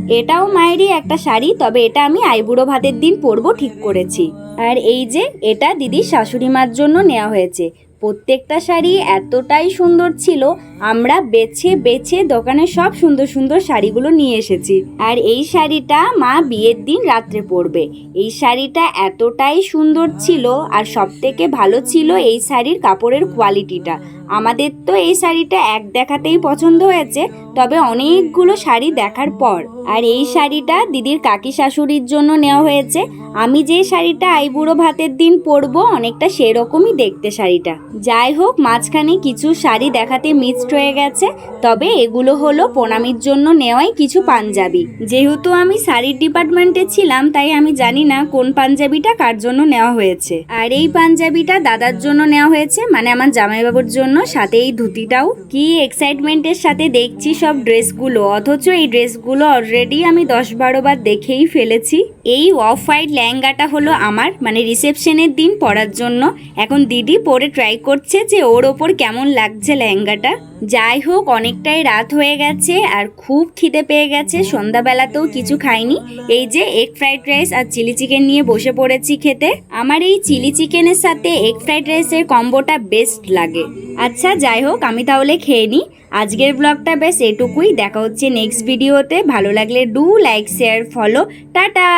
এটাও মায়েরই একটা শাড়ি, তবে এটা আমি আইবুড়ো ভাতের দিন পরবো ঠিক করেছি। আর এই যে এটা দিদির শাশুড়ি মার জন্য নেওয়া হয়েছে। প্রত্যেকটা শাড়ি এতটাই সুন্দর ছিল, আমরা বেছে বেছে দোকানে সব সুন্দর সুন্দর শাড়িগুলো নিয়ে এসেছি। আর এই শাড়িটা মা বিয়ের দিন রাত্রে পরবে। এই শাড়িটা এতটাই সুন্দর ছিল, আর সব থেকে ভালো ছিল এই শাড়ির কাপড়ের কোয়ালিটিটা। আমাদের তো এই শাড়িটা এক দেখাতেই পছন্দ হয়েছে, তবে অনেকগুলো শাড়ি দেখার পর। আর এই শাড়িটা দিদির কাকি শাশুড়ির জন্য নেওয়া হয়েছে। আমি যে শাড়িটা আইবুড়ো ভাতের দিন পরবো অনেকটা সেরকমই দেখতে শাড়িটা। যাই হোক, মাঝখানে কিছু শাড়ি দেখাতে মিক্সড হয়ে গেছে, তবে এগুলো হলো প্রণামীর জন্য নেওয়াই কিছু পাঞ্জাবি। যেহেতু আমি শাড়ির ডিপার্টমেন্টে ছিলাম, তাই আমি জানি না কোন পাঞ্জাবিটা কার জন্য নেওয়া হয়েছে। আর এই পাঞ্জাবিটা দাদার জন্য নেওয়া হয়েছে, মানে আমার জামাইবাবুর জন্য, সাথে এই ধুতিটাও। কি এক্সাইটমেন্টের সাথে দেখছি সব ড্রেসগুলো, অথচ এই ড্রেসগুলো অলরেডি আমি 10-12 বার দেখেই ফেলেছি। এই অফ হোয়াইট লেহেঙ্গাটা হলো আমার, মানে রিসেপশনের দিন পরার জন্য। এখন দিদি পরে ট্রাই করছে যে ওর ওপর কেমন লাগছে লেহেঙ্গাটা। যাই হোক, অনেকটাই রাত হয়ে গেছে আর খুব খিদে পেয়ে গেছে। সন্ধ্যাবেলাতেও কিছু খাইনি। এই যে এগ ফ্রাইড রাইস আর চিলি চিকেন নিয়ে বসে পড়েছি খেতে। আমার এই চিলি চিকেনের সাথে এগ ফ্রাইড রাইসের কম্বোটা বেস্ট লাগে। আচ্ছা যাই হোক, আমি তাহলে খেয়ে নিই। আজকের ব্লগটা বেশ এটুকুই। দেখা হচ্ছে নেক্সট ভিডিওতে। ভালো লাগলে do like, share, follow. Tata.